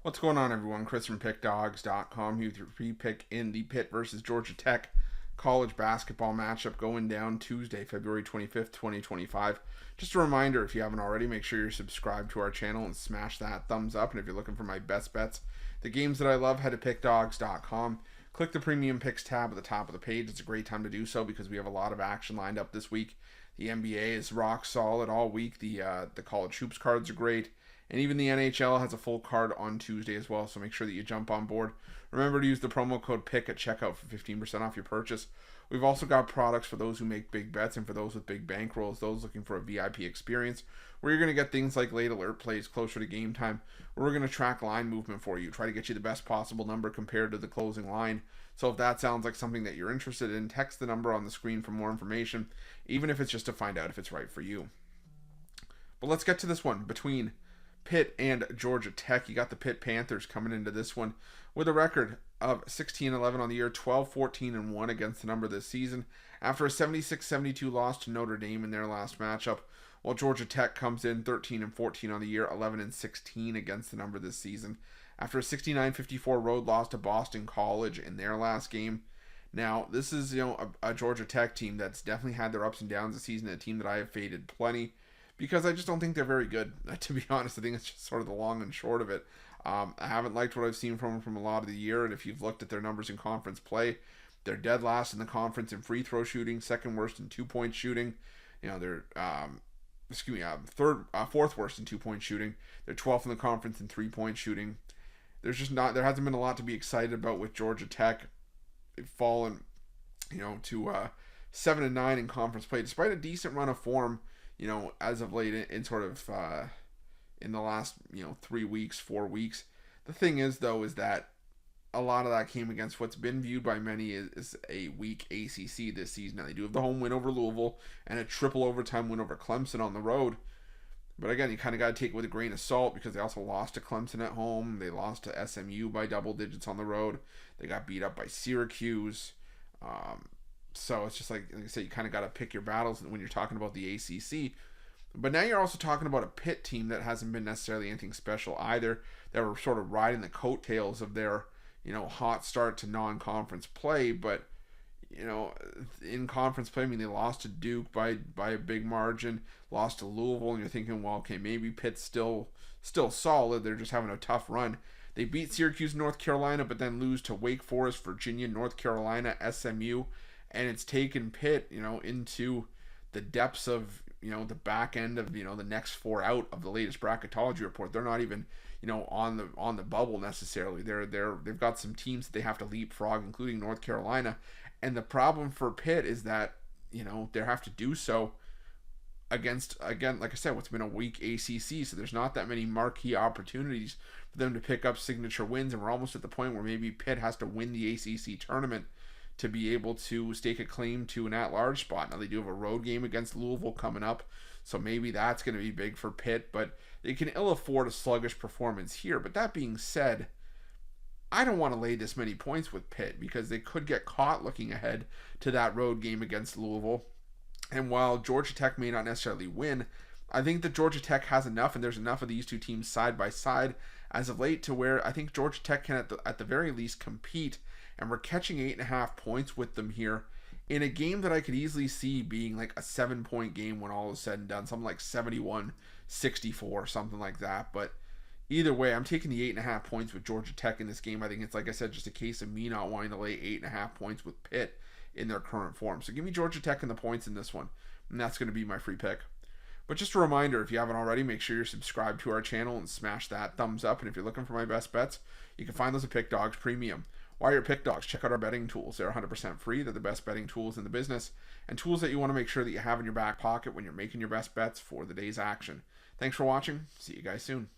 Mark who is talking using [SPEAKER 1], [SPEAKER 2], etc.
[SPEAKER 1] What's going on, everyone? Chris from Pickdawgz.com here with your free pick in the Pitt versus Georgia Tech college basketball matchup going down Tuesday, February 25th, 2025. Just a reminder, if you haven't already, make sure you're subscribed to our channel and smash that thumbs up. And if you're looking for my best bets, the games that I love, head to Pickdawgz.com. Click the Premium Picks tab at the top of the page. It's a great time to do so because we have a lot of action lined up this week. The NBA is rock solid all week. The college hoops cards are great. And even the NHL has a full card on Tuesday as well, so make sure that you jump on board. Remember to use the promo code PICK at checkout for 15% off your purchase. We've also got products for those who make big bets and for those with big bankrolls, those looking for a VIP experience, where you're going to get things like late alert plays closer to game time, where we're going to track line movement for you, try to get you the best possible number compared to the closing line. So if that sounds like something that you're interested in, text the number on the screen for more information, even if it's just to find out if it's right for you. But let's get to this one between Pitt and Georgia Tech. You got the Pitt Panthers coming into this one with a record of 16-11 on the year, 12-14-1 against the number this season, after a 76-72 loss to Notre Dame in their last matchup, while Georgia Tech comes in 13-14 on the year, 11-16 against the number this season, after a 69-54 road loss to Boston College in their last game. Now, this is a Georgia Tech team that's definitely had their ups and downs this season, a team that I have faded plenty, because I just don't think they're very good, to be honest. I think it's just sort of the long and short of it. I haven't liked what I've seen from a lot of the year, and if you've looked at their numbers in conference play, they're dead last in the conference in free throw shooting, second worst in 2-point shooting. They're fourth worst in 2-point shooting. They're 12th in the conference in 3-point shooting. There hasn't been a lot to be excited about with Georgia Tech. They've fallen, to 7-9 in conference play, despite a decent run of form, as of late in sort of in the last 3 weeks, 4 weeks. The thing is, though, is that a lot of that came against what's been viewed by many as a weak ACC this season. Now, they do have the home win over Louisville and a triple overtime win over Clemson on the road. But again, you kind of got to take it with a grain of salt because they also lost to Clemson at home. They lost to SMU by double digits on the road. They got beat up by Syracuse. So it's just like I said, you kind of got to pick your battles when you're talking about the ACC. But now you're also talking about a Pitt team that hasn't been necessarily anything special either. That were sort of riding the coattails of their, hot start to non-conference play. But, in conference play, they lost to Duke by a big margin, lost to Louisville, and you're thinking, well, okay, maybe Pitt's still solid. They're just having a tough run. They beat Syracuse, North Carolina, but then lose to Wake Forest, Virginia, North Carolina, SMU. And it's taken Pitt, into the depths of, the back end of, the next four out of the latest bracketology report. They're not even, on the bubble necessarily. They've got some teams that they have to leapfrog, including North Carolina. And the problem for Pitt is that, they have to do so against, again, like I said, what's been a weak ACC. So there's not that many marquee opportunities for them to pick up signature wins. And we're almost at the point where maybe Pitt has to win the ACC tournament to be able to stake a claim to an at-large spot. Now, they do have a road game against Louisville coming up, so maybe that's going to be big for Pitt, but they can ill afford a sluggish performance here. But that being said, I don't want to lay this many points with Pitt because they could get caught looking ahead to that road game against Louisville. And while Georgia Tech may not necessarily win, I think that Georgia Tech has enough, and there's enough of these two teams side by side as of late to where I think Georgia Tech can, at the very least, compete. And we're catching 8.5 points with them here in a game that I could easily see being like a 7-point game when all is said and done. Something like 71-64, something like that. But either way, I'm taking the 8.5 points with Georgia Tech in this game. I think it's, like I said, just a case of me not wanting to lay 8.5 points with Pitt in their current form. So give me Georgia Tech and the points in this one. And that's going to be my free pick. But just a reminder, if you haven't already, make sure you're subscribed to our channel and smash that thumbs up. And if you're looking for my best bets, you can find those at Pick Dawgz Premium. While you're at Pick Dawgz, check out our betting tools. They're 100% free. They're the best betting tools in the business and tools that you want to make sure that you have in your back pocket when you're making your best bets for the day's action. Thanks for watching. See you guys soon.